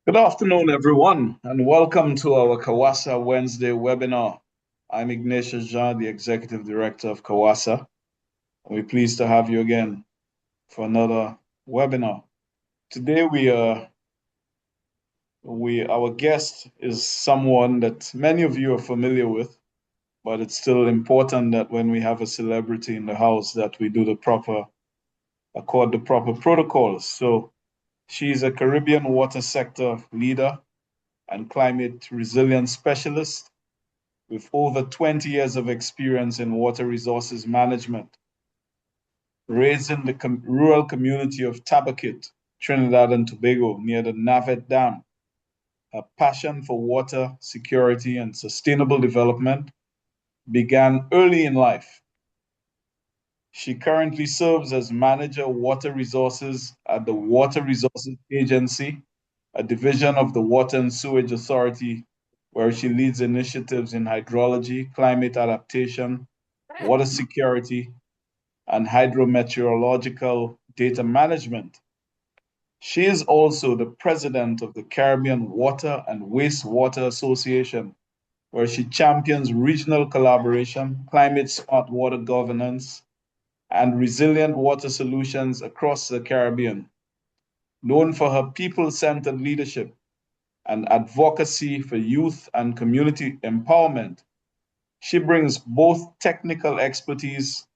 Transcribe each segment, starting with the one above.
Good afternoon, everyone, and welcome to our CAWASA Wednesday webinar. I'm Ignatius Jean, the Executive Director of CAWASA. We're pleased to have you again for another webinar. Today, our guest is someone that many of you are familiar with, but it's still important that when we have a celebrity in the house, that we do accord the proper protocols. So she's a Caribbean water sector leader and climate resilience specialist with over 20 years of experience in water resources management, raised in the rural community of Tabaquite, Trinidad and Tobago, near the Navet Dam. Her passion for water security and sustainable development began early in life. She currently serves as Manager Water Resources at the Water Resources Agency, a division of the Water and Sewerage Authority, where she leads initiatives in hydrology, climate adaptation, water security, and hydrometeorological data management. She is also the president of the Caribbean Water and Wastewater Association, where she champions regional collaboration, climate smart water governance, and resilient water solutions across the Caribbean. Known for her people centered leadership and advocacy for youth and community empowerment, she brings both technical expertise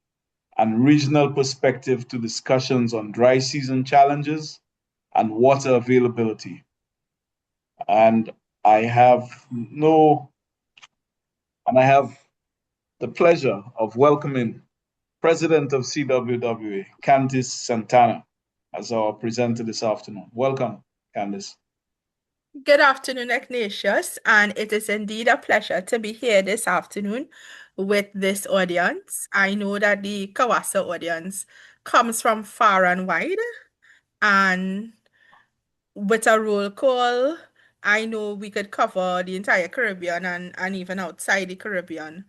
and regional perspective to discussions on dry season challenges and water availability. And I have no, and I have the pleasure of welcoming President of CWWA, Candice Santana, as our presenter this afternoon. Welcome, Candice. Good afternoon, Ignatius, and it is indeed a pleasure to be here this afternoon with this audience. I know that the CAWASA audience comes from far and wide, and with a roll call, I know we could cover the entire Caribbean and even outside the Caribbean.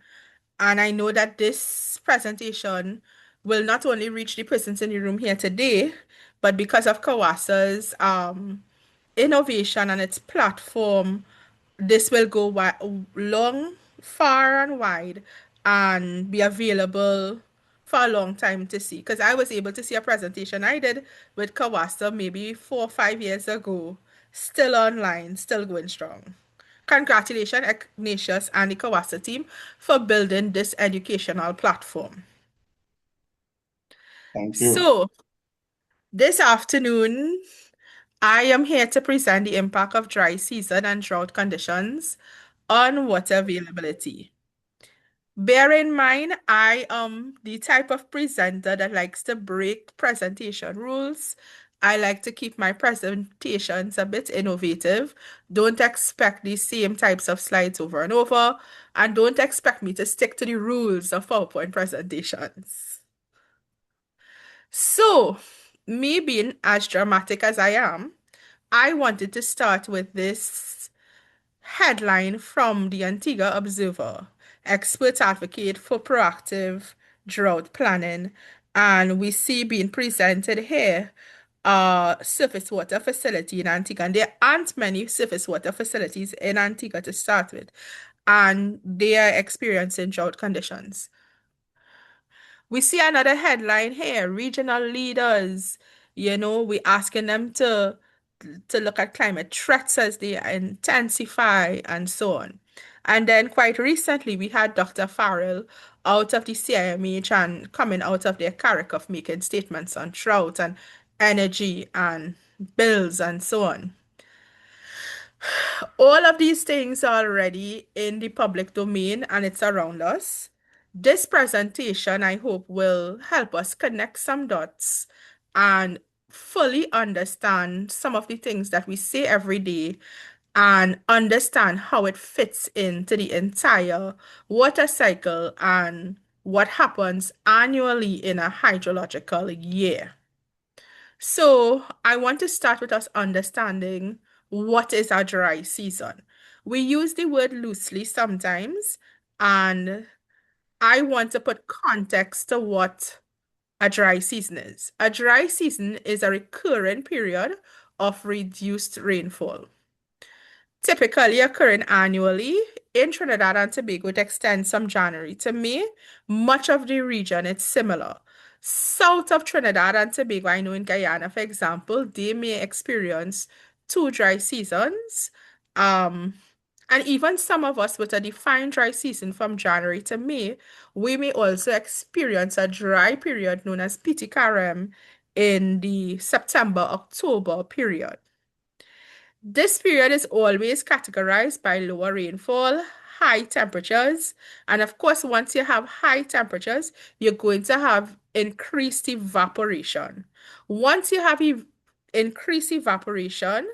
And I know that this presentation will not only reach the persons in the room here today, but because of CAWASA's innovation and its platform, this will go long, far and wide and be available for a long time to see. Because I was able to see a presentation I did with CAWASA maybe 4 or 5 years ago, still online, still going strong. Congratulations, Ignatius and the CAWASA team for building this educational platform. Thank you. So, this afternoon, I am here to present the impact of dry season and drought conditions on water availability. Bear in mind, I am the type of presenter that likes to break presentation rules. I like to keep my presentations a bit innovative. Don't expect the same types of slides over and over, and don't expect me to stick to the rules of PowerPoint presentations. So, me being as dramatic as I am, I wanted to start with this headline from the Antigua Observer. Experts advocate for proactive drought planning. And we see being presented here a surface water facility in Antigua. And there aren't many surface water facilities in Antigua to start with. And they are experiencing drought conditions. We see another headline here, regional leaders, we asking them to look at climate threats as they intensify and so on. And then quite recently, we had Dr. Farrell out of the CIMH and coming out of their CARICOF making statements on drought and energy and bills and so on. All of these things are already in the public domain and it's around us. This presentation, I hope, will help us connect some dots and fully understand some of the things that we say every day and understand how it fits into the entire water cycle and what happens annually in a hydrological year. So I want to start with us understanding what is a dry season. We use the word loosely sometimes, and I want to put context to what a dry season is. A dry season is a recurrent period of reduced rainfall. typically occurring annually in Trinidad and Tobago. It extends from January to May. Much of the region it's similar. South of Trinidad and Tobago, I know in Guyana, for example, they may experience two dry seasons. Um, and even some of us with a defined dry season from January to May, we may also experience a dry period known as Pitikarem in the September-October period. This period is always categorized by lower rainfall, high temperatures, and of course, once you have high temperatures, you're going to have increased evaporation. Once you have increased evaporation,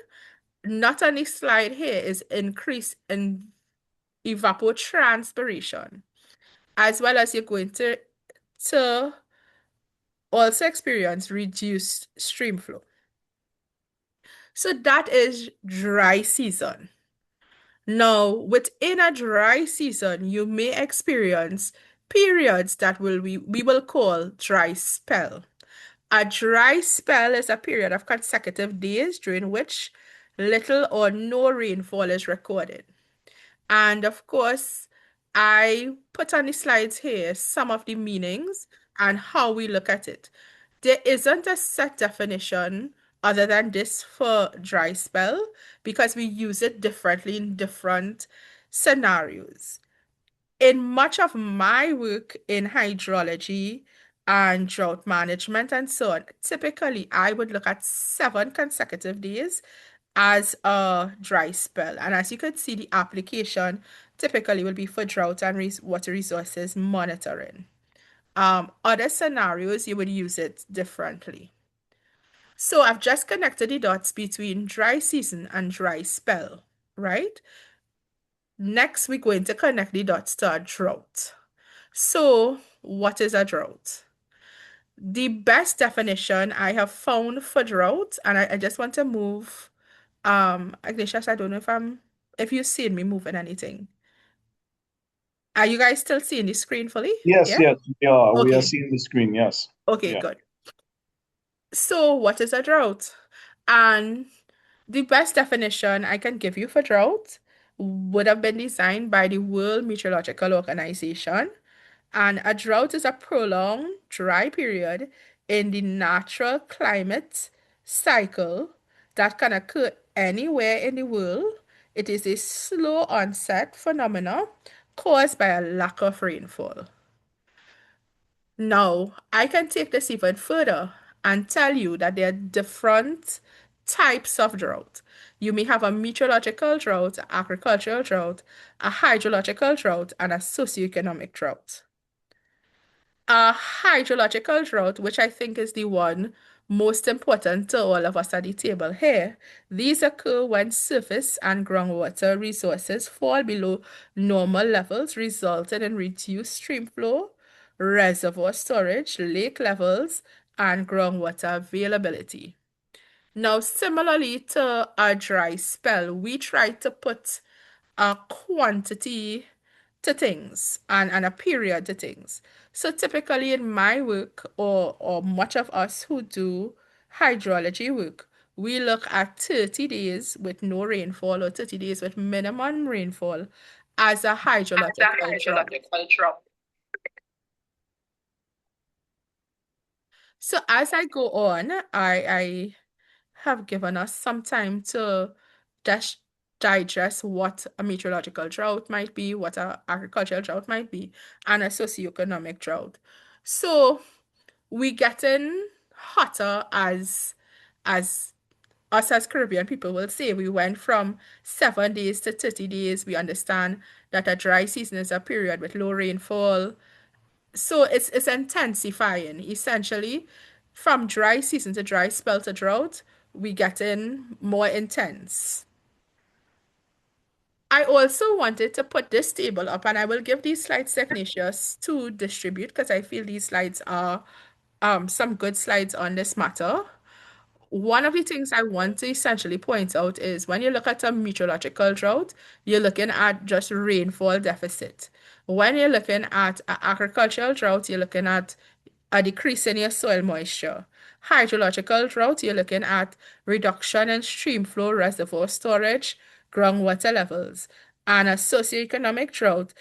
not on this slide here is increase in evapotranspiration, as well as you're going to also experience reduced stream flow. So that is dry season. Now, within a dry season, you may experience periods that we will call dry spell. A dry spell is a period of consecutive days during which little or no rainfall is recorded. And of course, I put on the slides here some of the meanings and how we look at it. There isn't a set definition other than this for dry spell because we use it differently in different scenarios. In much of my work in hydrology and drought management and so on, typically I would look at 7 consecutive days as a dry spell. And as you could see, the application typically will be for drought and water resources monitoring. Other scenarios, you would use it differently. So I've just connected the dots between dry season and dry spell, right? Next, we're going to connect the dots to a drought. So what is a drought? The best definition I have found for drought, and I just want to move, Ignatius, I don't know if you've seen me moving anything. Are you guys still seeing the screen fully? Yes, Yeah? yes, we are. We are Okay. seeing the screen. Yes. Okay, Yeah. good. So what is a drought? And the best definition I can give you for drought would have been designed by the World Meteorological Organization. And a drought is a prolonged dry period in the natural climate cycle that can occur anywhere in the world. It is a slow onset phenomena caused by a lack of rainfall. Now, I can take this even further and tell you that there are different types of drought. You may have a meteorological drought, an agricultural drought, a hydrological drought, and a socioeconomic drought. A hydrological drought, which I think is the one most important to all of us at the table here, these occur when surface and groundwater resources fall below normal levels, resulting in reduced stream flow, reservoir storage, lake levels, and groundwater availability. Now, similarly to a dry spell, we try to put a quantity to things and a period to things. So typically in my work or much of us who do hydrology work, we look at 30 days with no rainfall or 30 days with minimum rainfall as a hydrological drought. So as I go on, I have given us some time to just digest what a meteorological drought might be, what a agricultural drought might be, and a socioeconomic drought. So we getting hotter as us as Caribbean people will say. We went from 7 days to 30 days. We understand that a dry season is a period with low rainfall. So it's intensifying essentially from dry season to dry spell to drought, we getting more intense. I also wanted to put this table up and I will give these slides to Ignatius to distribute because I feel these slides are some good slides on this matter. One of the things I want to essentially point out is when you look at a meteorological drought, you're looking at just rainfall deficit. When you're looking at an agricultural drought, you're looking at a decrease in your soil moisture. Hydrological drought, you're looking at reduction in stream flow, reservoir storage, groundwater levels. And a socioeconomic drought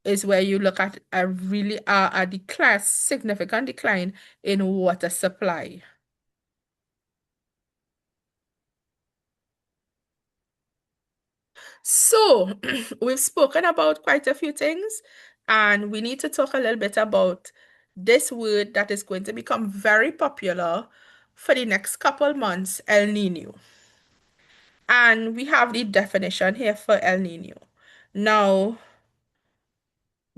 is where you look at a decline, significant decline in water supply. So we've spoken about quite a few things, and we need to talk a little bit about this word that is going to become very popular for the next couple months, El Nino. And we have the definition here for El Nino. Now,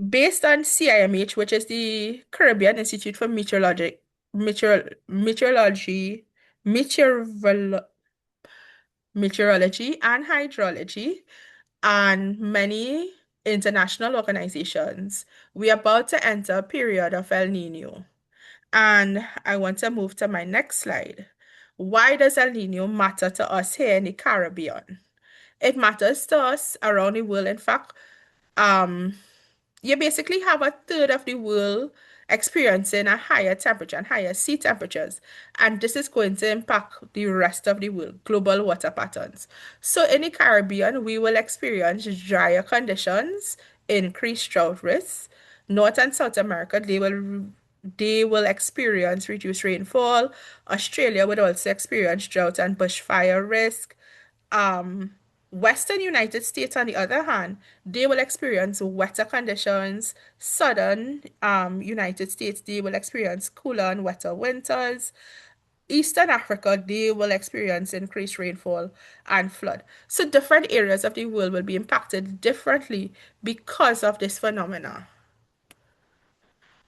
based on CIMH, which is the Caribbean Institute for Meteorology, Meteorolo- Meteorology and Hydrology, and many international organizations, we are about to enter a period of El Nino. And I want to move to my next slide. Why does El Nino matter to us here in the Caribbean? It matters to us around the world. In fact, um, you basically have a third of the world experiencing a higher temperature and higher sea temperatures. And this is going to impact the rest of the world, global water patterns. So in the Caribbean, we will experience drier conditions, increased drought risks. North and South America, they will experience reduced rainfall. Australia would also experience drought and bushfire risk. Um, Western United States, on the other hand, they will experience wetter conditions. Southern United States, they will experience cooler and wetter winters. Eastern Africa, they will experience increased rainfall and flood. So different areas of the world will be impacted differently because of this phenomena.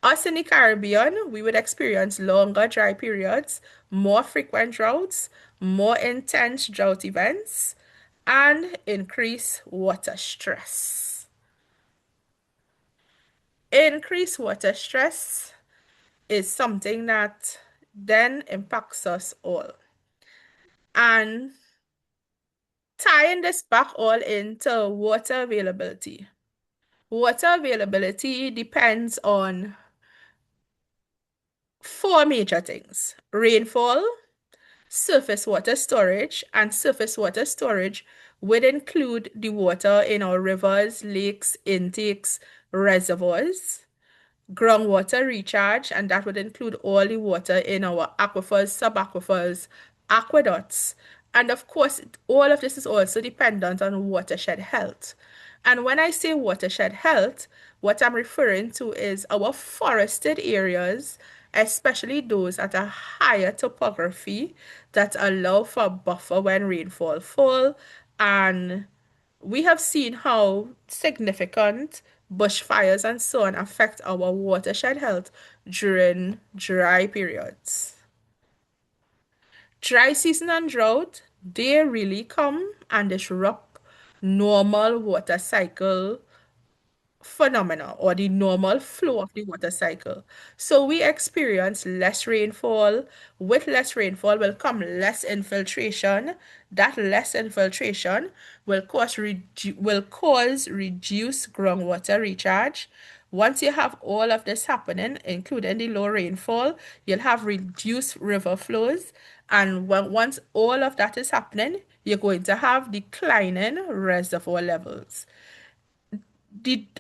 Us in the Caribbean, we would experience longer dry periods, more frequent droughts, more intense drought events, and increased water stress. Increased water stress is something that then impacts us all. And tying this back all into water availability. Water availability depends on four major things: rainfall, surface water storage, and surface water storage would include the water in our rivers, lakes, intakes, reservoirs, groundwater recharge, and that would include all the water in our aquifers, subaquifers, aqueducts. And of course, all of this is also dependent on watershed health. And when I say watershed health, what I'm referring to is our forested areas, especially those at a higher topography that allow for buffer when rainfall fall. And we have seen how significant bushfires and so on affect our watershed health during dry periods. Dry season and drought, they really come and disrupt normal water cycle phenomena or the normal flow of the water cycle. So we experience less rainfall. With less rainfall will come less infiltration. That less infiltration will cause reduced groundwater recharge. Once you have all of this happening, including the low rainfall, you'll have reduced river flows. And once all of that is happening, you're going to have declining reservoir levels.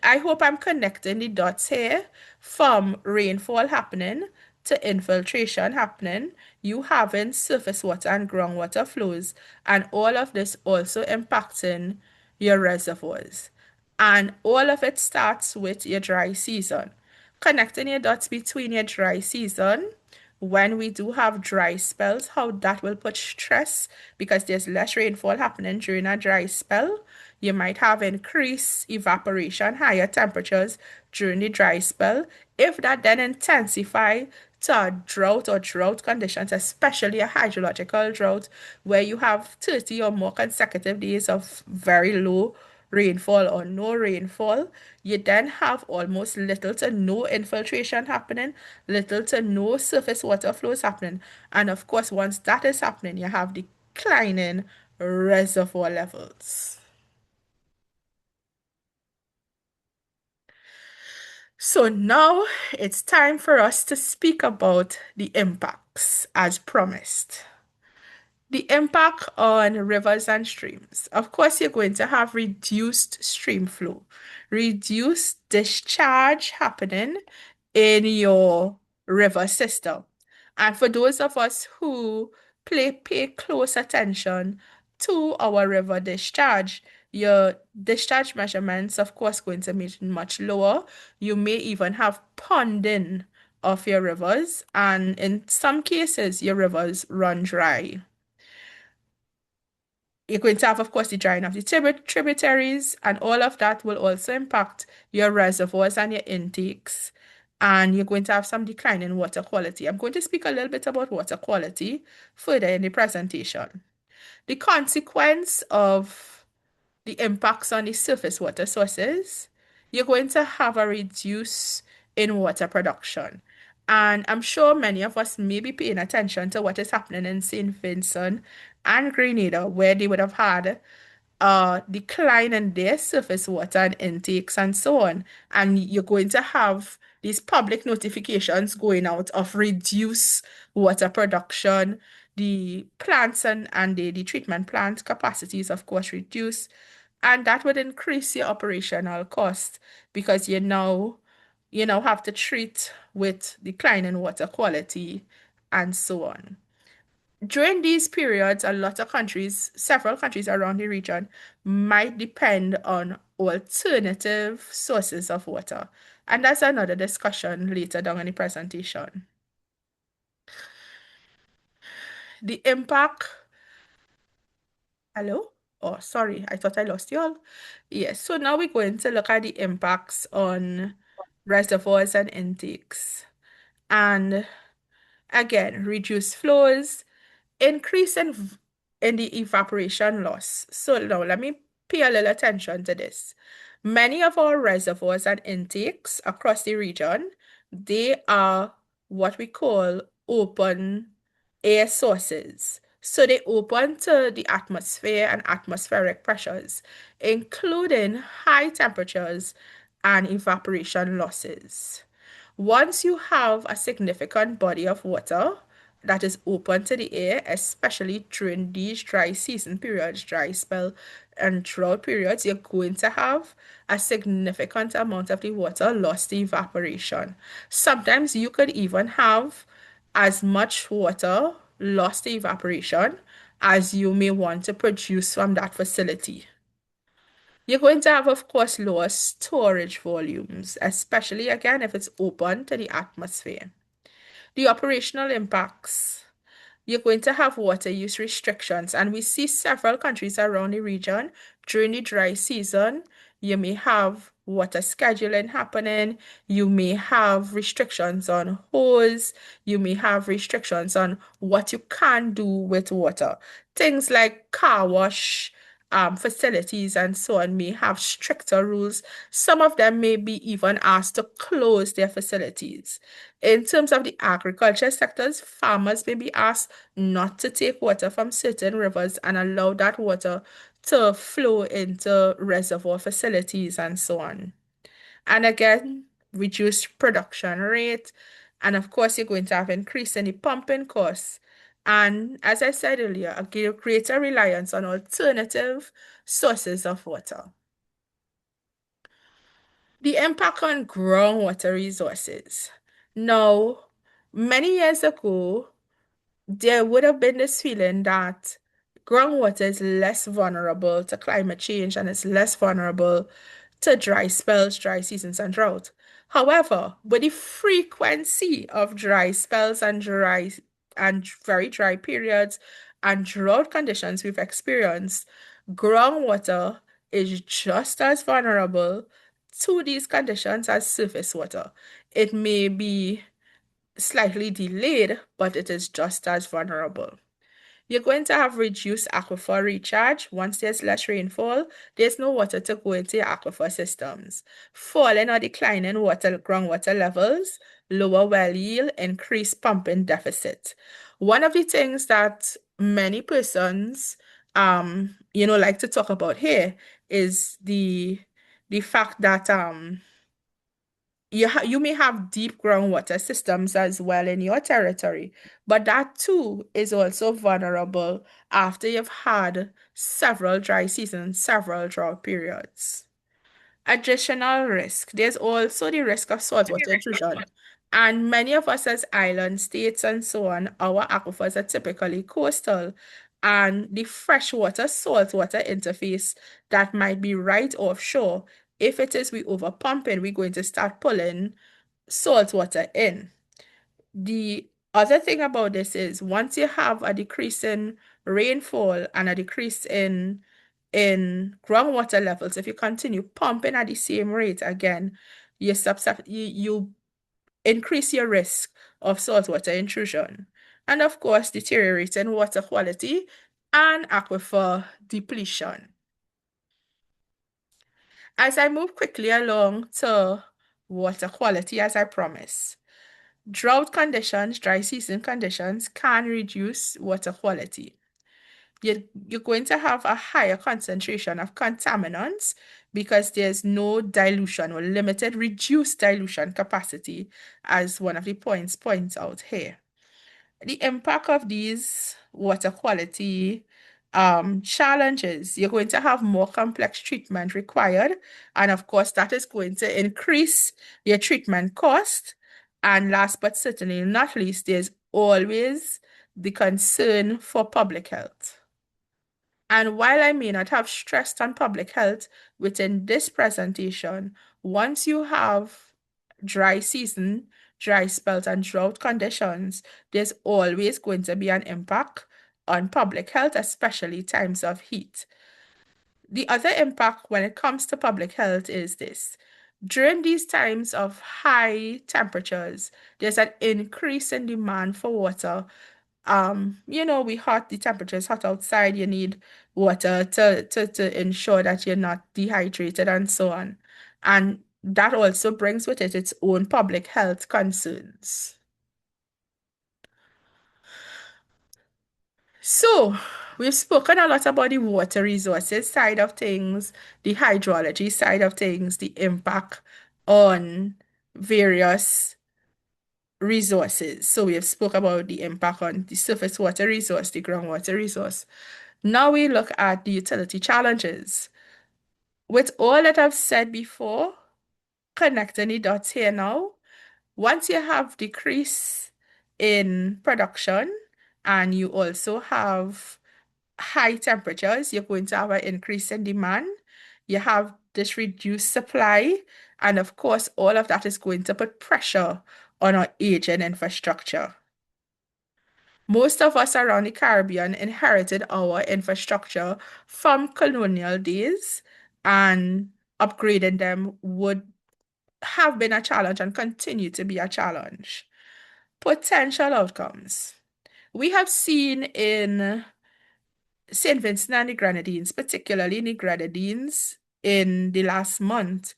I hope I'm connecting the dots here from rainfall happening to infiltration happening, you having surface water and groundwater flows, and all of this also impacting your reservoirs. And all of it starts with your dry season. Connecting your dots between your dry season, when we do have dry spells, how that will put stress because there's less rainfall happening during a dry spell. You might have increased evaporation, higher temperatures during the dry spell. If that then intensify to a drought or drought conditions, especially a hydrological drought, where you have 30 or more consecutive days of very low rainfall or no rainfall, you then have almost little to no infiltration happening, little to no surface water flows happening. And of course, once that is happening, you have declining reservoir levels. So now it's time for us to speak about the impacts as promised. The impact on rivers and streams. Of course, you're going to have reduced stream flow, reduced discharge happening in your river system. And for those of us who pay close attention to our river discharge, your discharge measurements, of course, going to be much lower. You may even have ponding of your rivers, and in some cases, your rivers run dry. You're going to have, of course, the drying of the tributaries, and all of that will also impact your reservoirs and your intakes. And you're going to have some decline in water quality. I'm going to speak a little bit about water quality further in the presentation. The consequence of the impacts on the surface water sources, you're going to have a reduce in water production. And I'm sure many of us may be paying attention to what is happening in St. Vincent and Grenada, where they would have had a decline in their surface water and intakes and so on. And you're going to have these public notifications going out of reduce water production. The plants and the treatment plant capacities, of course, reduce. And that would increase your operational cost because you now have to treat with declining water quality and so on. During these periods, several countries around the region might depend on alternative sources of water. And that's another discussion later down in the presentation. The impact, hello? Oh, sorry, I thought I lost you all. Yes, so now we're going to look at the impacts on reservoirs and intakes. And again, reduce flows, increase in the evaporation loss. So now let me pay a little attention to this. Many of our reservoirs and intakes across the region, they are what we call open air sources. So they open to the atmosphere and atmospheric pressures, including high temperatures and evaporation losses. Once you have a significant body of water that is open to the air, especially during these dry season periods, dry spell and drought periods, you're going to have a significant amount of the water lost to evaporation. Sometimes you could even have as much water lost to evaporation as you may want to produce from that facility. You're going to have, of course, lower storage volumes, especially again if it's open to the atmosphere. The operational impacts. You're going to have water use restrictions, and we see several countries around the region during the dry season. You may have water scheduling happening. You may have restrictions on hose. You may have restrictions on what you can do with water. Things like car wash facilities and so on may have stricter rules. Some of them may be even asked to close their facilities. In terms of the agriculture sectors, farmers may be asked not to take water from certain rivers and allow that water to flow into reservoir facilities and so on. And again, reduced production rate. And of course, you're going to have increase in the pumping costs. And as I said earlier, a greater reliance on alternative sources of water. The impact on groundwater resources. Now, many years ago, there would have been this feeling that groundwater is less vulnerable to climate change and it's less vulnerable to dry spells, dry seasons, and drought. However, with the frequency of dry spells and very dry periods and drought conditions we've experienced, groundwater is just as vulnerable to these conditions as surface water. It may be slightly delayed, but it is just as vulnerable. You're going to have reduced aquifer recharge. Once there's less rainfall, there's no water to go into your aquifer systems. Falling or declining groundwater levels, lower well yield, increased pumping deficit. One of the things that many persons like to talk about here is the fact that you may have deep groundwater systems as well in your territory, but that too is also vulnerable after you've had several dry seasons, several drought periods. Additional risk. There's also the risk of saltwater intrusion. And many of us as island states and so on, our aquifers are typically coastal. And the freshwater saltwater interface that might be right offshore, if it is we over pumping, we're going to start pulling salt water in. The other thing about this is once you have a decrease in rainfall and a decrease in groundwater levels, if you continue pumping at the same rate again, you increase your risk of saltwater intrusion. And of course, deteriorating water quality and aquifer depletion. As I move quickly along to water quality, as I promised, drought conditions, dry season conditions can reduce water quality. You're going to have a higher concentration of contaminants because there's no dilution or limited reduced dilution capacity, as one of the points out here. The impact of these water quality challenges, you're going to have more complex treatment required. And of course, that is going to increase your treatment cost. And last but certainly not least, there's always the concern for public health. And while I may not have stressed on public health within this presentation, once you have dry season, dry spells, and drought conditions, there's always going to be an impact on public health, especially times of heat. The other impact when it comes to public health is this. During these times of high temperatures, there's an increase in demand for water. The temperature is hot outside, you need water to ensure that you're not dehydrated and so on. And that also brings with it its own public health concerns. So, we've spoken a lot about the water resources side of things, the hydrology side of things, the impact on various resources. So we have spoke about the impact on the surface water resource, the groundwater resource. Now we look at the utility challenges. With all that I've said before, connecting the dots here now, once you have decrease in production and you also have high temperatures, you're going to have an increase in demand. You have this reduced supply, and of course, all of that is going to put pressure on our aging infrastructure. Most of us around the Caribbean inherited our infrastructure from colonial days, and upgrading them would have been a challenge and continue to be a challenge. Potential outcomes. We have seen in St. Vincent and the Grenadines, particularly in the Grenadines, in the last month,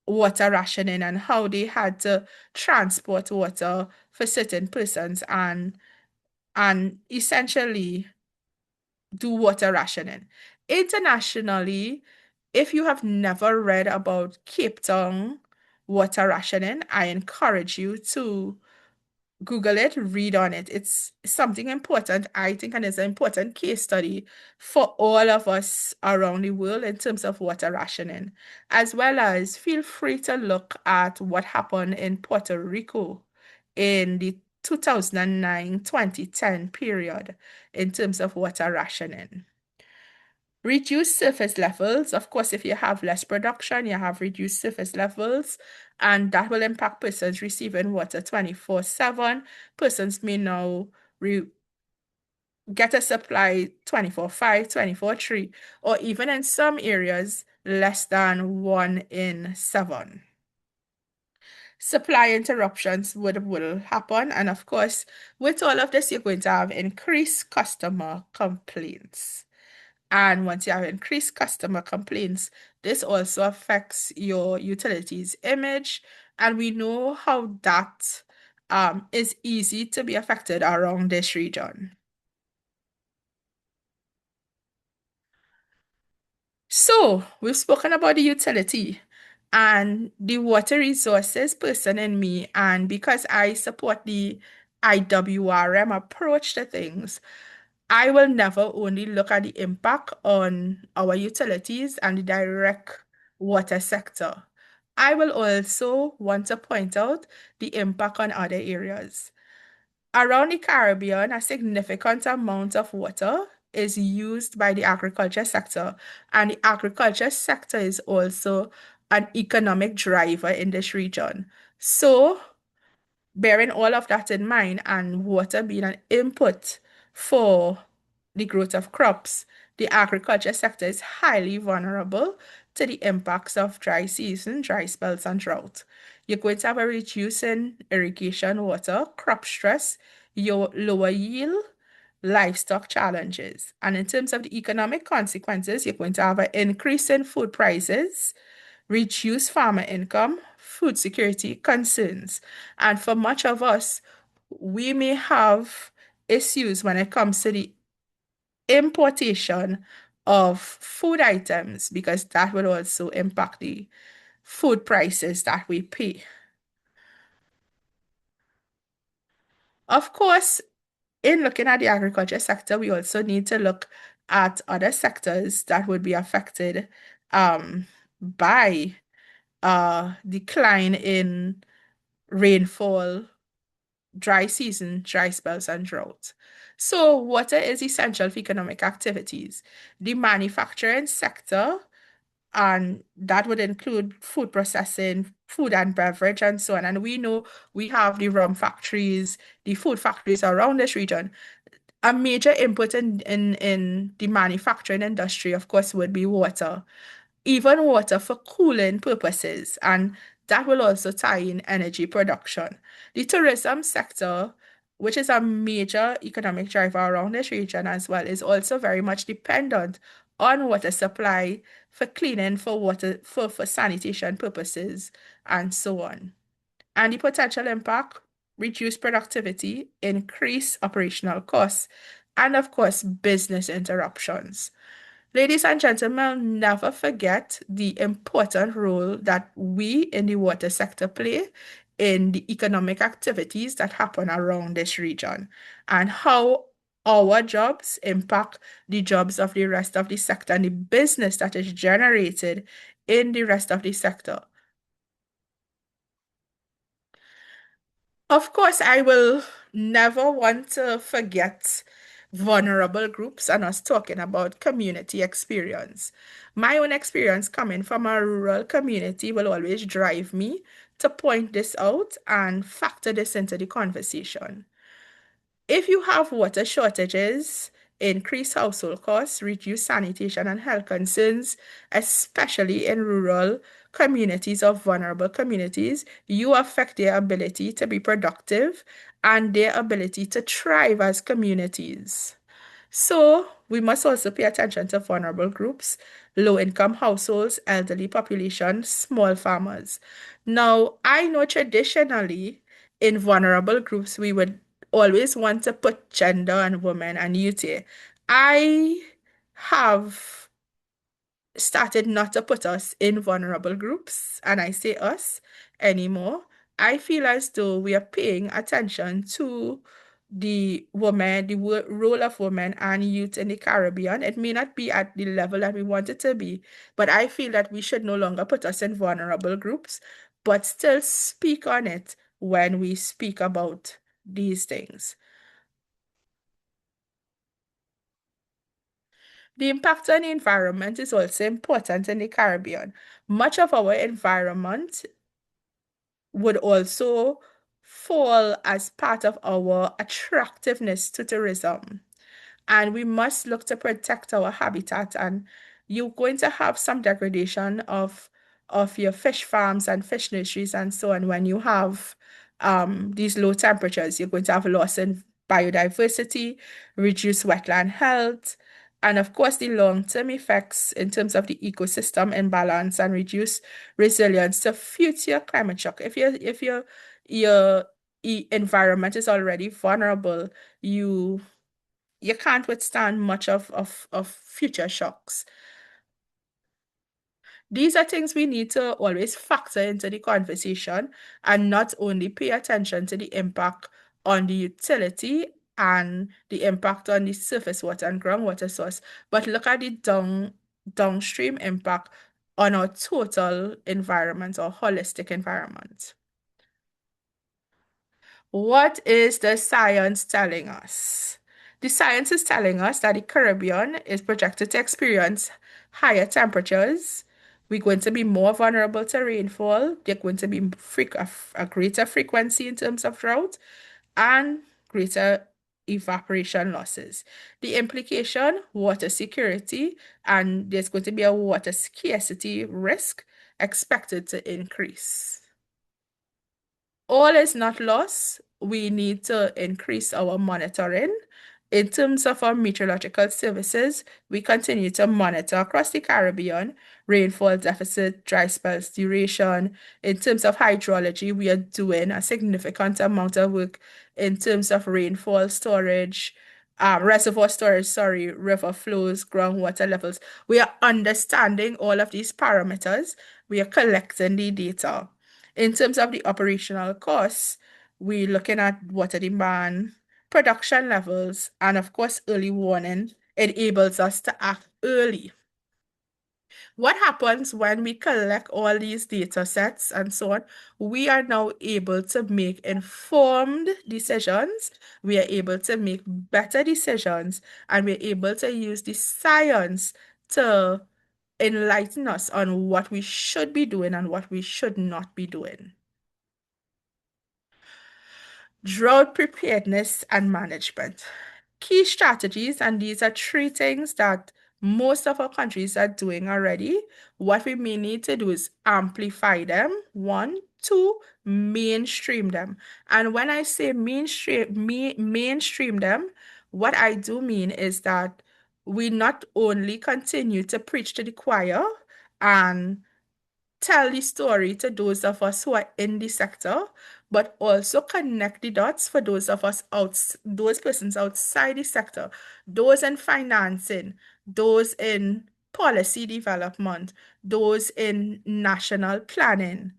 water rationing and how they had to transport water for certain persons and essentially do water rationing. Internationally, if you have never read about Cape Town water rationing, I encourage you to Google it, read on it. It's something important, I think, and it's an important case study for all of us around the world in terms of water rationing, as well as feel free to look at what happened in Puerto Rico in the 2009-2010 period in terms of water rationing. Reduce surface levels. Of course, if you have less production, you have reduced surface levels, and that will impact persons receiving water 24/7. Persons may now get a supply 24/5, 24/3, or even in some areas, less than 1 in 7. Supply interruptions will happen, and of course, with all of this, you're going to have increased customer complaints. And once you have increased customer complaints, this also affects your utilities image. And we know how that is easy to be affected around this region. So we've spoken about the utility. And the water resources person in me, and because I support the IWRM approach to things, I will never only look at the impact on our utilities and the direct water sector. I will also want to point out the impact on other areas. Around the Caribbean, a significant amount of water is used by the agriculture sector, and the agriculture sector is also an economic driver in this region. So, bearing all of that in mind and water being an input for the growth of crops, the agriculture sector is highly vulnerable to the impacts of dry season, dry spells, and drought. You're going to have a reduce in irrigation water, crop stress, your lower yield, livestock challenges. And in terms of the economic consequences, you're going to have an increase in food prices, reduce farmer income, food security concerns. And for much of us, we may have issues when it comes to the importation of food items because that will also impact the food prices that we pay. Of course, in looking at the agriculture sector, we also need to look at other sectors that would be affected by decline in rainfall, dry season, dry spells, and drought. So water is essential for economic activities. The manufacturing sector, and that would include food processing, food and beverage, and so on. And we know we have the rum factories, the food factories around this region. A major input in the manufacturing industry, of course, would be water, even water for cooling purposes, and that will also tie in energy production. The tourism sector, which is a major economic driver around this region as well, is also very much dependent on water supply for cleaning, for water, for sanitation purposes, and so on. And the potential impact, reduce productivity, increase operational costs, and of course, business interruptions. Ladies and gentlemen, never forget the important role that we in the water sector play in the economic activities that happen around this region and how our jobs impact the jobs of the rest of the sector and the business that is generated in the rest of the sector. Of course, I will never want to forget vulnerable groups and us talking about community experience. My own experience coming from a rural community will always drive me to point this out and factor this into the conversation. If you have water shortages, increased household costs, reduced sanitation and health concerns, especially in rural communities or vulnerable communities, you affect their ability to be productive and their ability to thrive as communities. So we must also pay attention to vulnerable groups, low-income households, elderly population, small farmers. Now, I know traditionally in vulnerable groups, we would always want to put gender and women and youth here. I have started not to put us in vulnerable groups, and I say us anymore. I feel as though we are paying attention to the woman, the role of women and youth in the Caribbean. It may not be at the level that we want it to be, but I feel that we should no longer put us in vulnerable groups, but still speak on it when we speak about these things. The impact on the environment is also important in the Caribbean. Much of our environment would also fall as part of our attractiveness to tourism. And we must look to protect our habitat. And you're going to have some degradation of your fish farms and fish nurseries and so on when you have these low temperatures. You're going to have a loss in biodiversity, reduced wetland health, and of course the long-term effects in terms of the ecosystem imbalance and reduce resilience to future climate shock. If your environment is already vulnerable, you can't withstand much of future shocks. These are things we need to always factor into the conversation and not only pay attention to the impact on the utility and the impact on the surface water and groundwater source, but look at the downstream impact on our total environment or holistic environment. What is the science telling us? The science is telling us that the Caribbean is projected to experience higher temperatures. We're going to be more vulnerable to rainfall. There's going to be a greater frequency in terms of drought and greater evaporation losses. The implication, water security, and there's going to be a water scarcity risk expected to increase. All is not lost. We need to increase our monitoring. In terms of our meteorological services, we continue to monitor across the Caribbean, rainfall deficit, dry spells duration. In terms of hydrology, we are doing a significant amount of work in terms of rainfall storage, reservoir storage, sorry, river flows, groundwater levels. We are understanding all of these parameters. We are collecting the data. In terms of the operational costs, we're looking at water demand, production levels, and of course, early warning enables us to act early. What happens when we collect all these data sets and so on? We are now able to make informed decisions. We are able to make better decisions, and we're able to use the science to enlighten us on what we should be doing and what we should not be doing. Drought preparedness and management. Key strategies, and these are three things that most of our countries are doing already. What we may need to do is amplify them. One, two, mainstream them. And when I say mainstream them, what I do mean is that we not only continue to preach to the choir and tell the story to those of us who are in the sector, but also connect the dots for those of us those persons outside the sector, those in financing, those in policy development, those in national planning,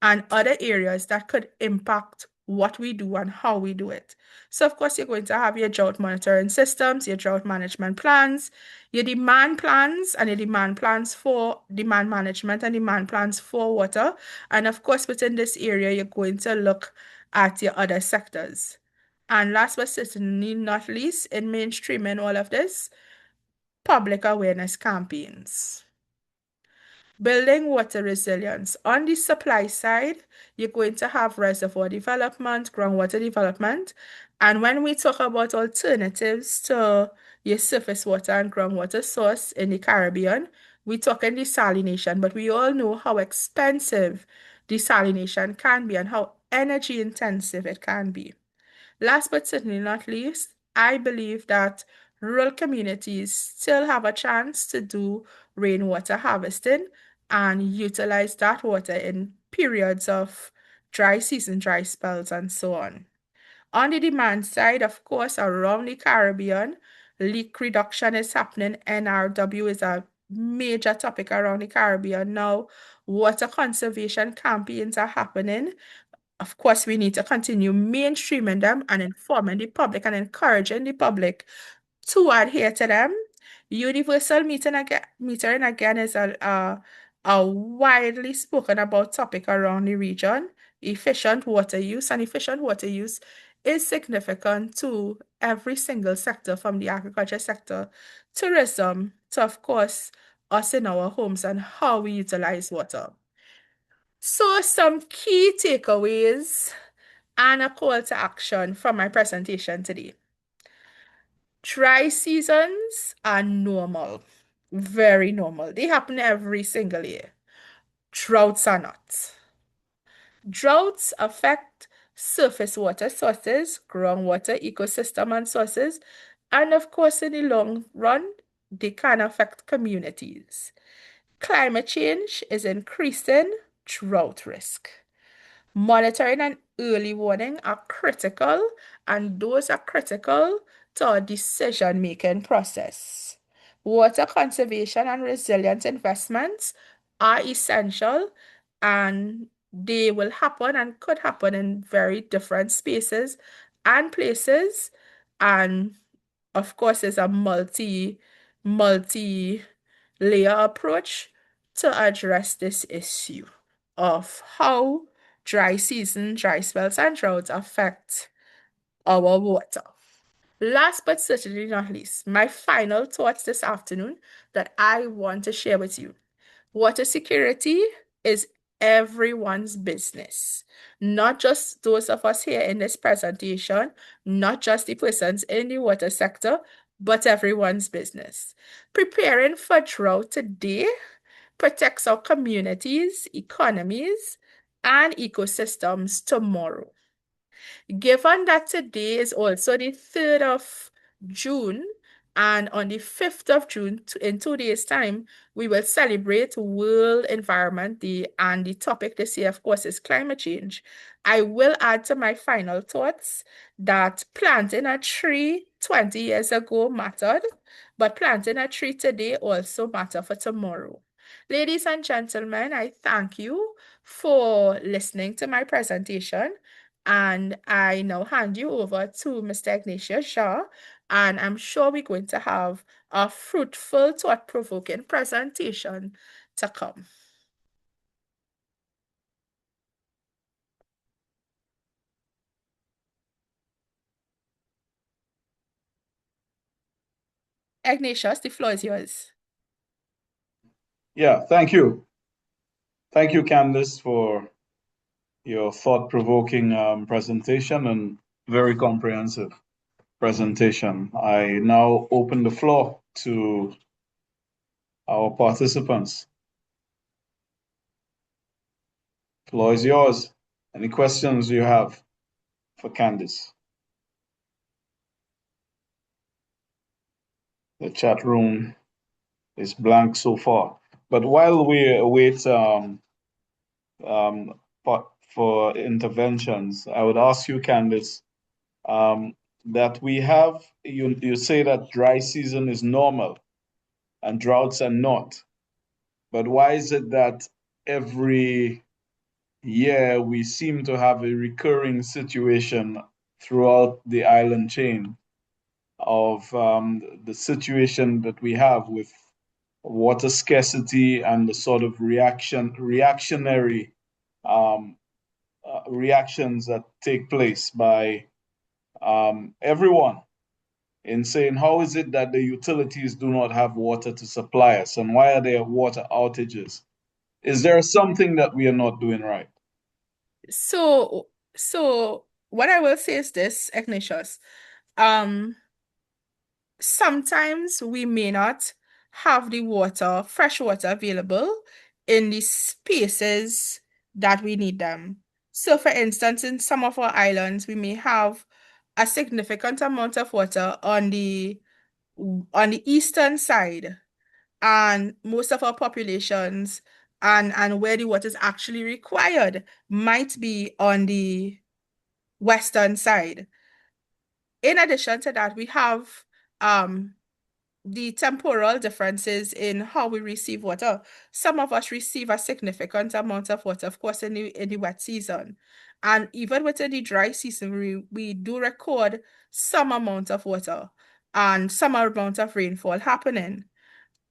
and other areas that could impact what we do and how we do it. So, of course, you're going to have your drought monitoring systems, your drought management plans, your demand plans, and your demand plans for demand management and demand plans for water. And of course, within this area, you're going to look at your other sectors. And last but certainly not least, in mainstreaming all of this, public awareness campaigns. Building water resilience. On the supply side, you're going to have reservoir development, groundwater development. And when we talk about alternatives to your surface water and groundwater source in the Caribbean, we talk in desalination, but we all know how expensive desalination can be and how energy intensive it can be. Last but certainly not least, I believe that rural communities still have a chance to do rainwater harvesting and utilize that water in periods of dry season, dry spells, and so on. On the demand side, of course, around the Caribbean, leak reduction is happening. NRW is a major topic around the Caribbean now. Water conservation campaigns are happening. Of course, we need to continue mainstreaming them and informing the public and encouraging the public to adhere to them. Universal metering again is a widely spoken about topic around the region. Efficient water use, and efficient water use is significant to every single sector, from the agriculture sector, tourism, to of course us in our homes and how we utilize water. So some key takeaways and a call to action from my presentation today. Dry seasons are normal, very normal. They happen every single year. Droughts are not. Droughts affect surface water sources, groundwater ecosystem and sources, and of course, in the long run, they can affect communities. Climate change is increasing drought risk. Monitoring and early warning are critical, and those are critical to our decision-making process. Water conservation and resilient investments are essential, and they will happen and could happen in very different spaces and places. And of course, it's a multi layer approach to address this issue of how dry season, dry spells, and droughts affect our water. Last but certainly not least, my final thoughts this afternoon that I want to share with you. Water security is everyone's business, not just those of us here in this presentation, not just the persons in the water sector, but everyone's business. Preparing for drought today protects our communities, economies, and ecosystems tomorrow. Given that today is also the 3rd of June, and on the 5th of June, in 2 days' time, we will celebrate World Environment Day, and the topic this year, of course, is climate change. I will add to my final thoughts that planting a tree 20 years ago mattered, but planting a tree today also matters for tomorrow. Ladies and gentlemen, I thank you for listening to my presentation. And I now hand you over to Mr. Ignatius Shaw, and I'm sure we're going to have a fruitful, thought-provoking presentation to come. Ignatius, the floor is yours. Yeah, thank you. Thank you, Candice, for your thought-provoking presentation and very comprehensive presentation. I now open the floor to our participants. Floor is yours. Any questions you have for Candice? The chat room is blank so far. But while we await um, for interventions, I would ask you, Candice, that we have, you say that dry season is normal and droughts are not. But why is it that every year we seem to have a recurring situation throughout the island chain of the situation that we have with water scarcity and the sort of reactionary reactions that take place by everyone in saying, how is it that the utilities do not have water to supply us, and why are there water outages? Is there something that we are not doing right? So, what I will say is this, Ignatius. Um, Sometimes we may not have the water, fresh water available in the spaces that we need them. So, for instance, in some of our islands, we may have a significant amount of water on the eastern side, and most of our populations and where the water is actually required might be on the western side. In addition to that, we have um the temporal differences in how we receive water. Some of us receive a significant amount of water, of course, in the wet season. And even within the dry season, we do record some amount of water and some amount of rainfall happening.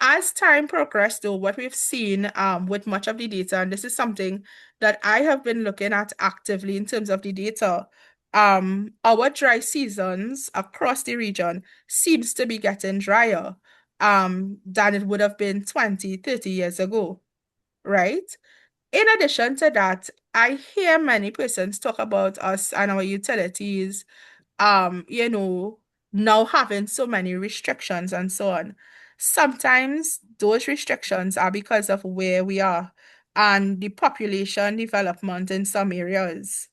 As time progressed, though, what we've seen with much of the data, and this is something that I have been looking at actively in terms of the data, our dry seasons across the region seems to be getting drier than it would have been 20, 30 years ago, right? In addition to that, I hear many persons talk about us and our utilities you know, now having so many restrictions and so on. Sometimes those restrictions are because of where we are and the population development in some areas.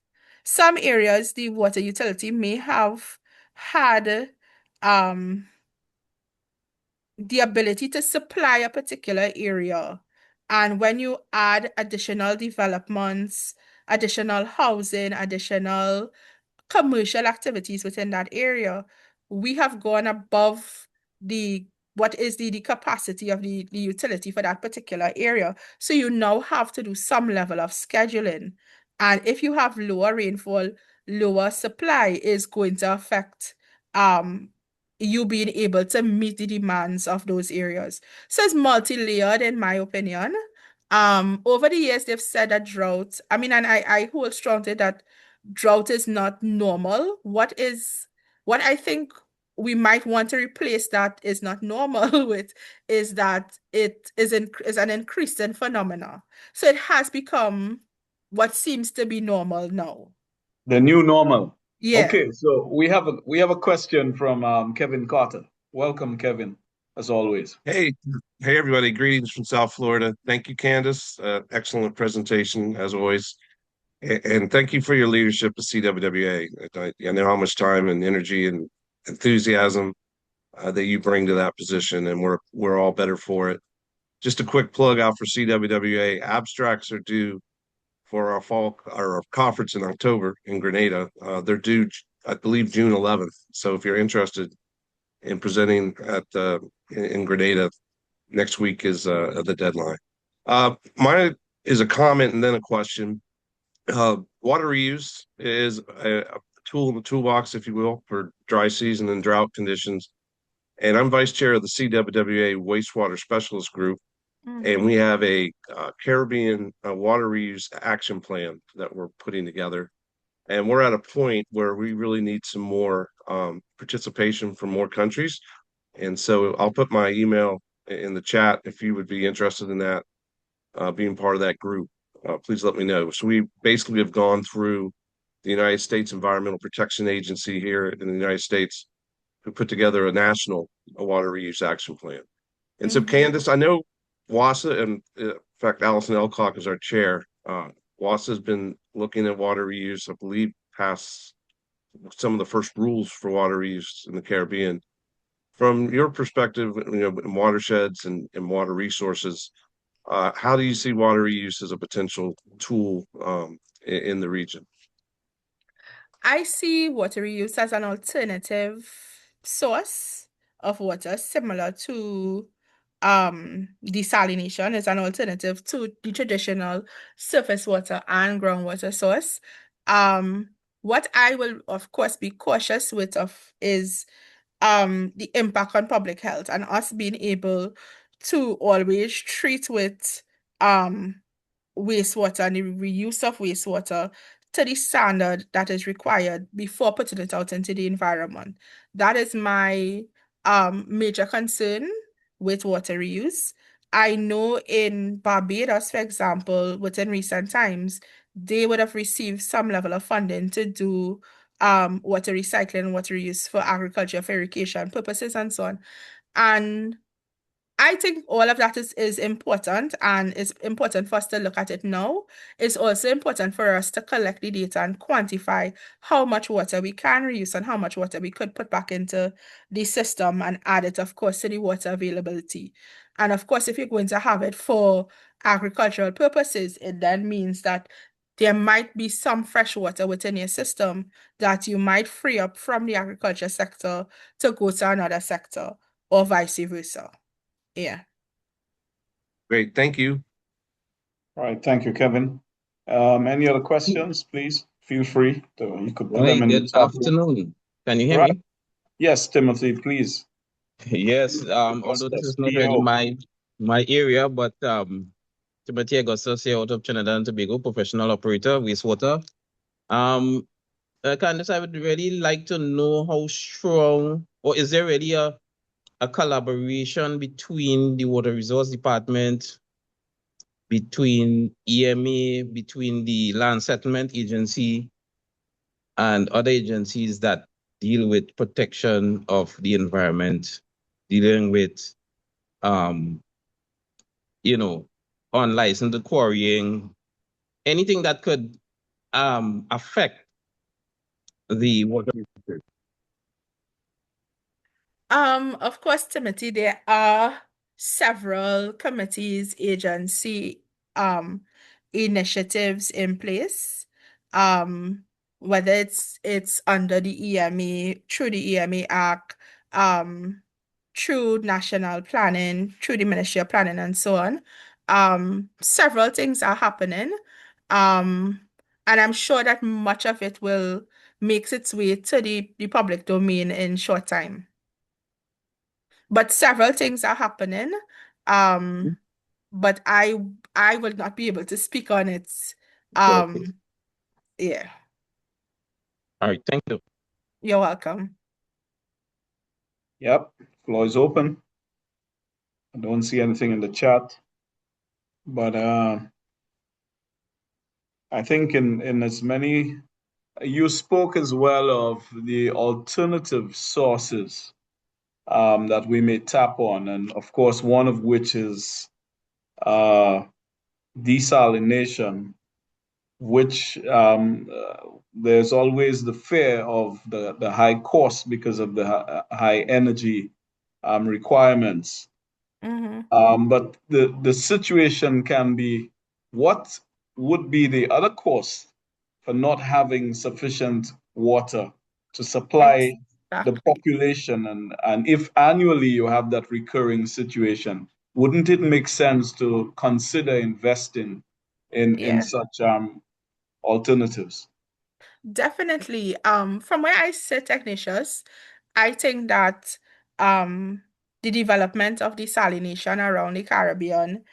Some areas, the water utility may have had um the ability to supply a particular area. And when you add additional developments, additional housing, additional commercial activities within that area, we have gone above the what is the capacity of the utility for that particular area. So you now have to do some level of scheduling. And if you have lower rainfall, lower supply is going to affect you being able to meet the demands of those areas. So it's multi-layered in my opinion. Over the years, they've said that drought, I mean, and I hold strong to that drought is not normal. What I think we might want to replace that is not normal with is that is an increasing phenomena. So it has become what seems to be normal now. The new normal. Yeah. Okay, so we have a question from Kevin Carter. Welcome, Kevin, as always. Hey, hey, everybody. Greetings from South Florida. Thank you, Candice. Excellent presentation, as always. And thank you for your leadership at CWWA. I know how much time and energy and enthusiasm that you bring to that position, and we're all better for it. Just a quick plug out for CWWA. Abstracts are due for our conference in October in Grenada. They're due, I believe, June 11th. So if you're interested in presenting in Grenada, next week is the deadline. Mine is a comment and then a question. Water reuse is a tool in the toolbox, if you will, for dry season and drought conditions. And I'm vice chair of the CWWA Wastewater Specialist Group. And we have a Caribbean water reuse action plan that we're putting together. And we're at a point where we really need some more participation from more countries. And so I'll put my email in the chat if you would be interested in that, being part of that group. Please let me know. So we basically have gone through the United States Environmental Protection Agency here in the United States, who put together a national water reuse action plan. And so, Candice, I know WASA, and in fact, Allison Elcock is our chair. WASA has been looking at water reuse, I believe, past some of the first rules for water reuse in the Caribbean. From your perspective, in watersheds and water resources, how do you see water reuse as a potential tool in the region? I see water reuse as an alternative source of water, similar to desalination is an alternative to the traditional surface water and groundwater source. What I will, of course, be cautious with of is the impact on public health and us being able to always treat with wastewater and the reuse of wastewater to the standard that is required before putting it out into the environment. That is my major concern with water reuse. I know in Barbados, for example, within recent times, they would have received some level of funding to do water recycling, water reuse for agriculture, for irrigation purposes, and so on. And I think all of that is important, and it's important for us to look at it now. It's also important for us to collect the data and quantify how much water we can reuse and how much water we could put back into the system and add it, of course, to the water availability. And of course, if you're going to have it for agricultural purposes, it then means that there might be some fresh water within your system that you might free up from the agriculture sector to go to another sector or vice versa. Yeah. Great, thank you. All right, thank you, Kevin. Any other questions, please? Feel free you could put Hi, them in the good chat. afternoon. Can you hear Right. me? Yes, Timothy, please. Yes, although this is not really PO. my area, but Timothy Augustus here out of Trinidad and Tobago, professional operator, wastewater. Candice, I would really like to know how strong, or is there really a collaboration between the Water Resource Department, between EMA, between the Land Settlement Agency, and other agencies that deal with protection of the environment, dealing with, unlicensed quarrying, anything that could affect the water. Of course, Timothy, there are several committees, agency, initiatives in place. Whether it's under the EMA, through the EMA Act, through national planning, through the Ministry of Planning and so on. Several things are happening. And I'm sure that much of it will makes its way to the public domain in short time. But several things are happening. But I will not be able to speak on it. Okay. Yeah. All right, thank you. You're welcome. Yep, floor is open. I don't see anything in the chat, but I think in as many, you spoke as well of the alternative sources that we may tap on, and of course, one of which is desalination, which there's always the fear of the high cost because of the high energy requirements. But the situation can be, what would be the other cost for not having sufficient water to supply the Exactly. population? And if annually you have that recurring situation, wouldn't it make sense to consider investing in Yeah. such alternatives? Definitely. From where I sit, Ignatius, I think that the development of desalination around the Caribbean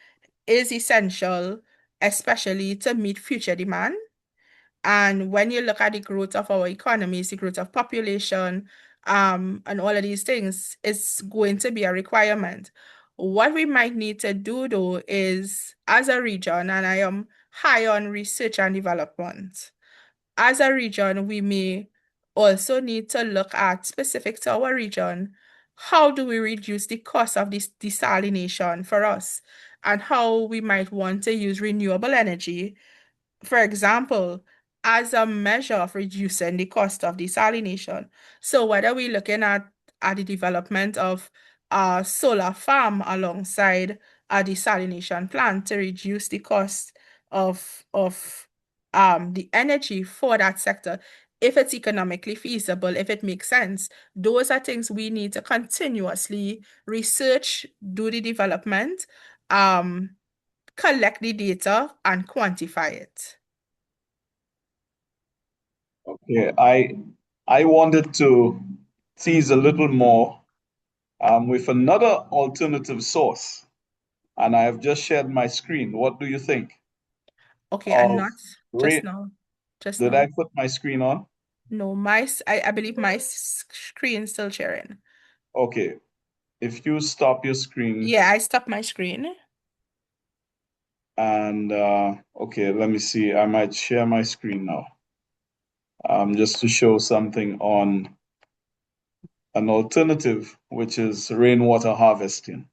is essential, especially to meet future demand. And when you look at the growth of our economies, the growth of population, and all of these things, it's going to be a requirement. What we might need to do, though, is as a region, and I am high on research and development, as a region, we may also need to look at, specific to our region, how do we reduce the cost of this desalination for us, and how we might want to use renewable energy, for example, as a measure of reducing the cost of desalination. So whether we're looking at the development of a solar farm alongside a desalination plant to reduce the cost of the energy for that sector, if it's economically feasible, if it makes sense, those are things we need to continuously research, do the development, collect the data, and quantify it. Okay, I wanted to tease a little more with another alternative source, and I have just shared my screen. What do you think Okay, and of not just rate? now. Just Did I now. put my screen on? No, I believe my screen still sharing. Okay, if you stop your screen Yeah, I stopped my screen. and okay, let me see. I might share my screen now. Just to show something on an alternative, which is rainwater harvesting,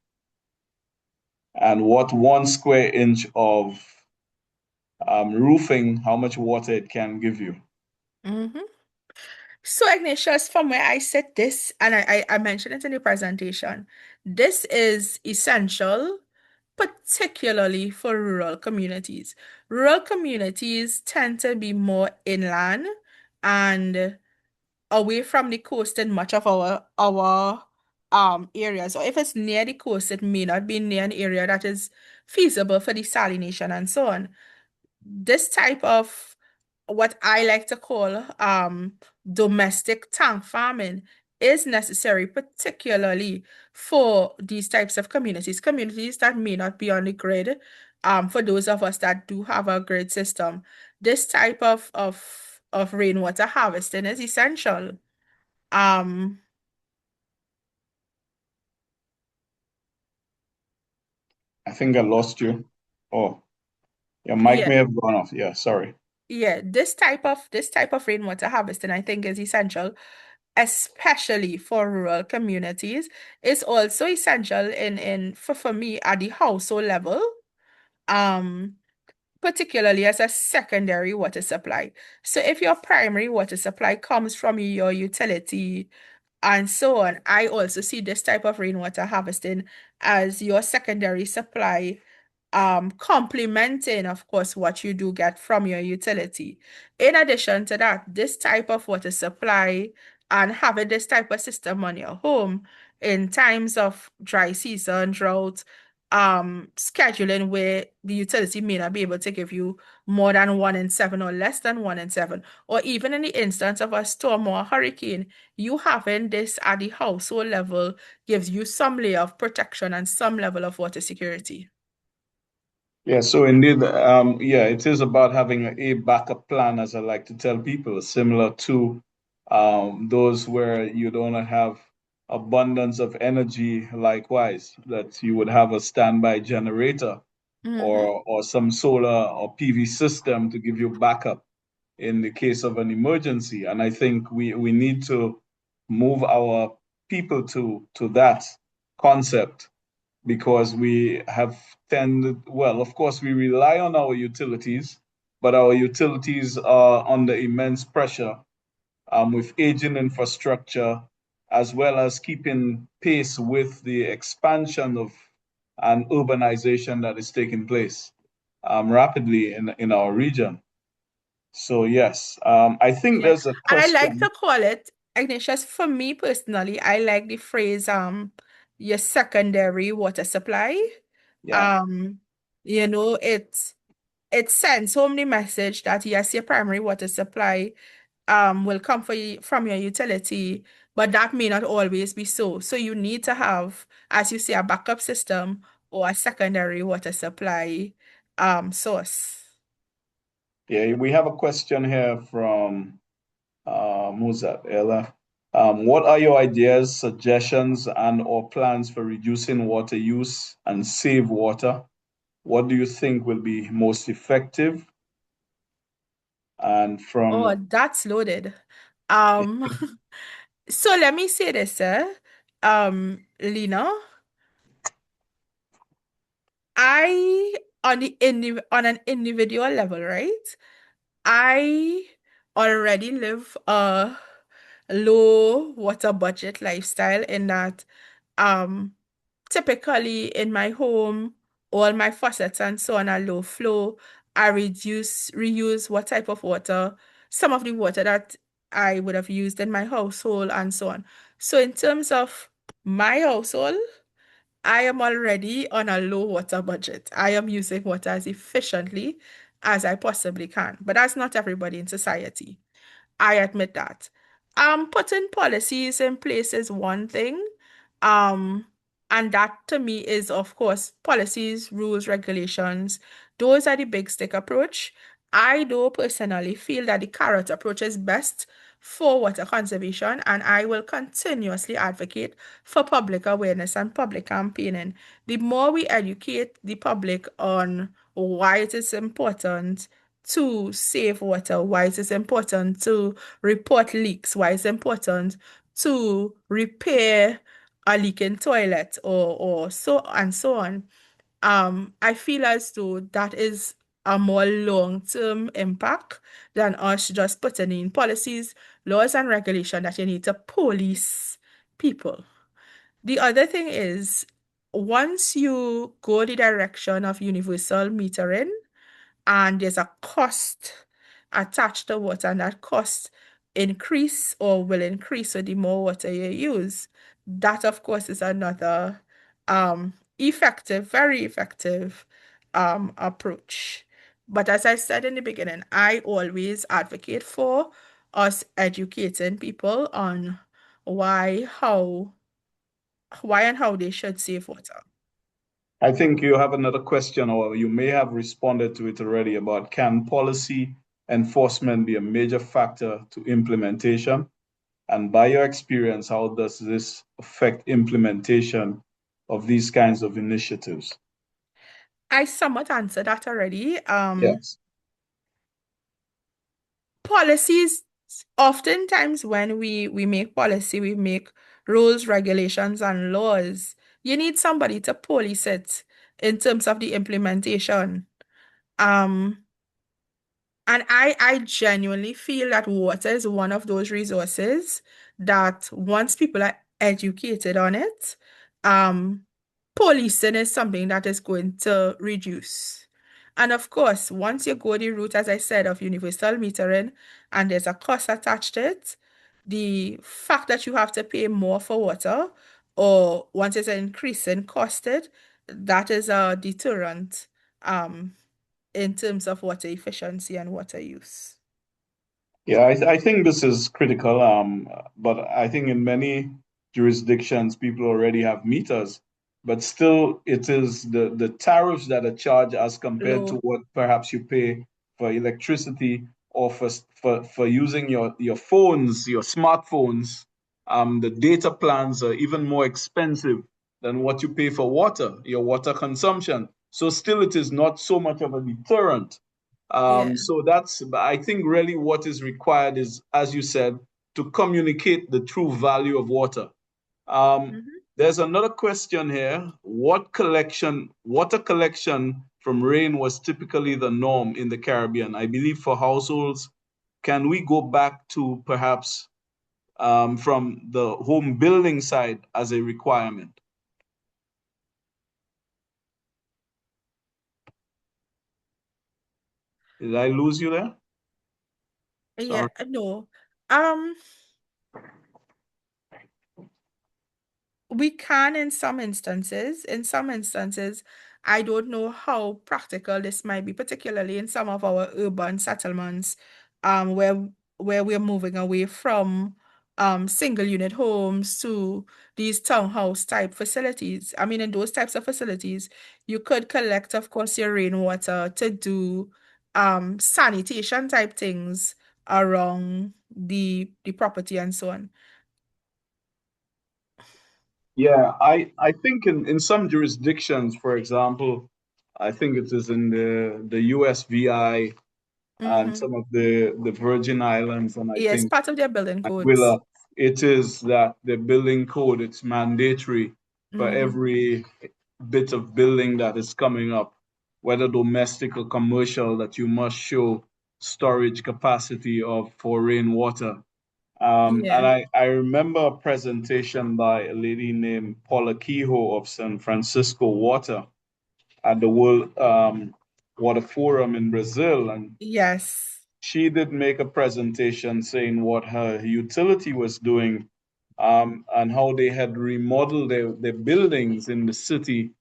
and what 1 square inch of roofing, how much water it can give you. Mm-hmm. So, Ignatius, from where I said this, and I mentioned it in the presentation, this is essential, particularly for rural communities. Rural communities tend to be more inland and away from the coast in much of our areas. Or if it's near the coast, it may not be near an area that is feasible for desalination and so on. This type of what I like to call domestic tank farming is necessary, particularly for these types of communities that may not be on the grid. For those of us that do have a grid system, this type of rainwater harvesting is essential. Um, I think I lost you. Oh, your mic yeah, may have gone off. Yeah, sorry. yeah. This type of rainwater harvesting, I think, is essential, especially for rural communities. It's also essential for me at the household level, um, particularly as a secondary water supply. So if your primary water supply comes from your utility and so on, I also see this type of rainwater harvesting as your secondary supply, complementing, of course, what you do get from your utility. In addition to that, this type of water supply and having this type of system on your home in times of dry season, drought, scheduling where the utility may not be able to give you more than 1 in 7 or less than 1 in 7, or even in the instance of a storm or a hurricane, you having this at the household level gives you some layer of protection and some level of water security. Yeah, so indeed, yeah, it is about having a backup plan, as I like to tell people, similar to those where you don't have abundance of energy, likewise, that you would have a standby generator or some solar or PV system to give you backup in the case of an emergency. And I think we need to move our people to that concept because we have tended, well, of course, we rely on our utilities, but our utilities are under immense pressure with aging infrastructure, as well as keeping pace with the expansion of and urbanization that is taking place rapidly in our region. So, yes, I think Yeah. there's a And I like to question. call it, Ignatius, for me personally, I like the phrase your secondary water supply. Yeah. Um, you know, it sends home the message that yes, your primary water supply will come from your utility, but that may not always be so. So you need to have, as you say, a backup system or a secondary water supply source. Yeah, we have a question here from who's that? Ella. What are your ideas, suggestions, and or plans for reducing water use and save water? What do you think will be most effective? And Oh, from that's loaded. Um, so let me say this, sir. Lena, I on an individual level, right? I already live a low water budget lifestyle in that um typically in my home, all my faucets and so on are low flow. I reuse what type of water, some of the water that I would have used in my household and so on. So in terms of my household, I am already on a low water budget. I am using water as efficiently as I possibly can, but that's not everybody in society. I admit that. Putting policies in place is one thing. Um, and that to me is, of course, policies, rules, regulations. Those are the big stick approach. I do personally feel that the carrot approach is best for water conservation, and I will continuously advocate for public awareness and public campaigning. The more we educate the public on why it is important to save water, why it is important to report leaks, why it's important to repair a leaking toilet or so and so on. I feel as though that is a more long-term impact than us just putting in policies, laws, and regulation that you need to police people. The other thing is, once you go the direction of universal metering, and there's a cost attached to water, and that cost increase or will increase with the more water you use. That, of course, is another effective, very effective approach. But as I said in the beginning, I always advocate for us educating people on why, why and how they should save water. I think you have another question, or you may have responded to it already about can policy enforcement be a major factor to implementation? And by your experience, how does this affect implementation of these kinds of initiatives? I somewhat answered that already. Yes. Policies, oftentimes when we make policy, we make rules, regulations, and laws. You need somebody to police it in terms of the implementation. Um, and I genuinely feel that water is one of those resources that once people are educated on it, um, policing is something that is going to reduce. And of course, once you go the route, as I said, of universal metering and there's a cost attached to it, the fact that you have to pay more for water or once it's increasing costed, that is a deterrent in terms of water efficiency and water use. Yeah, I think this is critical. But I think in many jurisdictions, people already have meters, but still, it is the tariffs that are charged as compared to Low. what perhaps you pay for electricity or for using your phones, your smartphones. The data plans are even more expensive than what you pay for water, your water consumption. So still, it is not so much of a deterrent. Yeah. So I think really what is required is, as you said, to communicate the true value of water. Um, Mhm. there's another question here. Water collection from rain was typically the norm in the Caribbean. I believe for households, can we go back to perhaps from the home building side as a requirement? Did I lose you there? Yeah, Sorry. no. Um, we can in some instances. In some instances, I don't know how practical this might be, particularly in some of our urban settlements, where we're moving away from single unit homes to these townhouse type facilities. I mean, in those types of facilities, you could collect, of course, your rainwater to do sanitation type things around the property and so on. Yeah, I think in some jurisdictions, for example, I think it is in the USVI and Mm-hmm. some of the Virgin Islands, and I Yes, think part of their building codes. Aquila, it is that the building code, it's mandatory for Mm-hmm. every bit of building that is coming up, whether domestic or commercial, that you must show storage capacity of for rainwater. And Yeah. I remember a presentation by a lady named Paula Kehoe of San Francisco Water at the World Water Forum in Brazil. And Yes. she did make a presentation saying what her utility was doing, and how they had remodeled their buildings in the city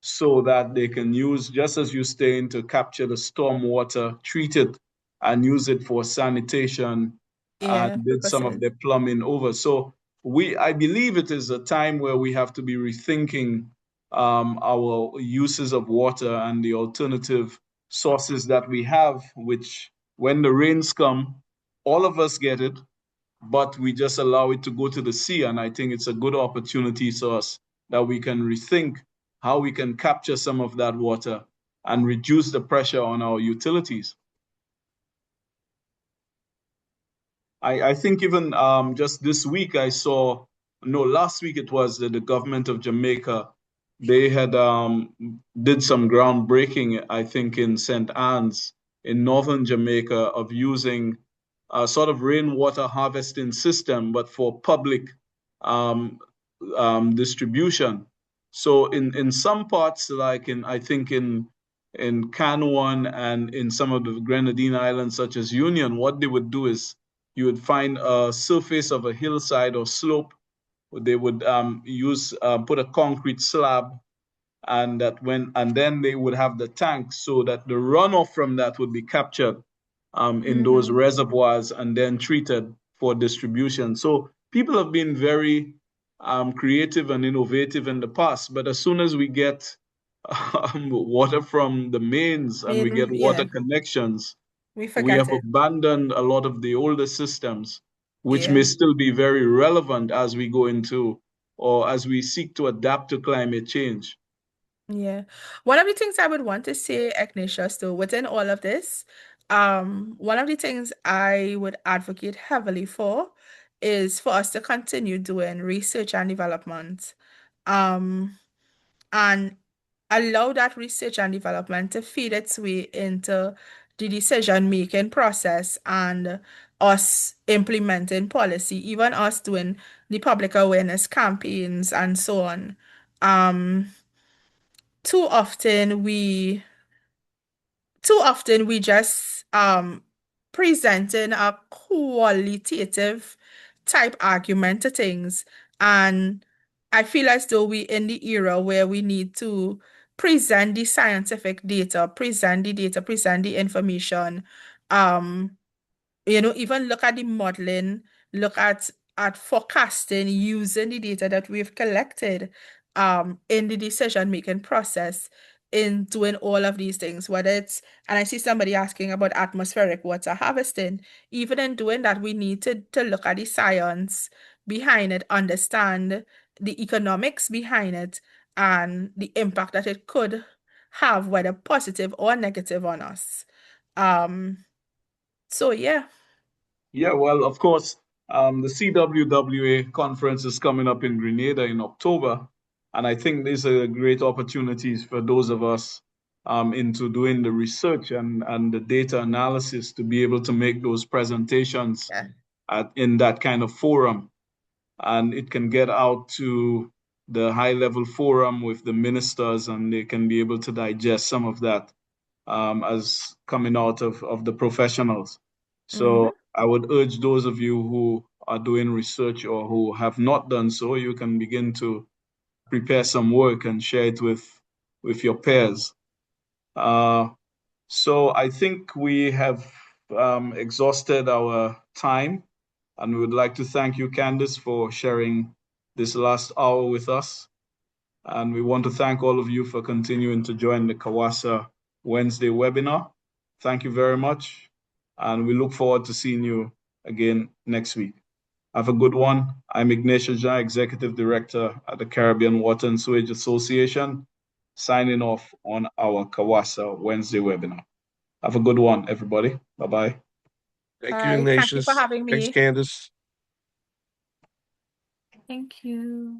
so that they can use, just as you saying, to capture the storm water, treat it, and use it for sanitation, and Yeah, did some of purposes. their plumbing over. So I believe it is a time where we have to be rethinking our uses of water and the alternative sources that we have, which when the rains come, all of us get it, but we just allow it to go to the sea. And I think it's a good opportunity for us that we can rethink how we can capture some of that water and reduce the pressure on our utilities. I think even just this week I saw, no, last week it was the government of Jamaica. They had did some groundbreaking, I think, in St. Anne's in northern Jamaica of using a sort of rainwater harvesting system, but for public um, distribution. So in some parts, like in I think in Canouan and in some of the Grenadine islands, such as Union, what they would do is you would find a surface of a hillside or slope. They would use put a concrete slab, and then they would have the tanks so that the runoff from that would be captured in those Mm-hmm. reservoirs and then treated for distribution. So people have been very creative and innovative in the past, but as soon as we get water from the mains and we get water Yeah, connections, we we forget have it. abandoned a lot of the older systems, which may Yeah. still be very relevant as we go into or as we seek to adapt to climate change. Yeah. One of the things I would want to say, Ignatius, though, within all of this, one of the things I would advocate heavily for is for us to continue doing research and development. Um, and allow that research and development to feed its way into the decision-making process and us implementing policy, even us doing the public awareness campaigns and so on. Um, too often we too often we just presenting a qualitative type argument to things, and I feel as though we're in the era where we need to present the scientific data, present the data, present the information. Even look at the modeling, look at forecasting using the data that we've collected in the decision-making process in doing all of these things, and I see somebody asking about atmospheric water harvesting. Even in doing that, we need to look at the science behind it, understand the economics behind it, and the impact that it could have, whether positive or negative on us. So yeah. Yeah, well, of course, the CWWA conference is coming up in Grenada in October, and I think these are great opportunities for those of us into doing the research and the data analysis to be able to make those presentations in that kind of forum. And it can get out to the high-level forum with the ministers, and they can be able to digest some of that as coming out of the professionals. So I would urge those of you who are doing research or who have not done so, you can begin to prepare some work and share it with your peers. So I think we have exhausted our time, and we would like to thank you, Candice, for sharing this last hour with us. And we want to thank all of you for continuing to join the CAWASA Wednesday webinar. Thank you very much. And we look forward to seeing you again next week. Have a good one. I'm Ignatius Jean, Executive Director at the Caribbean Water and Sewerage Association, signing off on our CAWASA Wednesday webinar. Have a good one, everybody. Bye-bye. Thank you, Ignatius. Thank you for having me. Thanks, Candice. Thank you.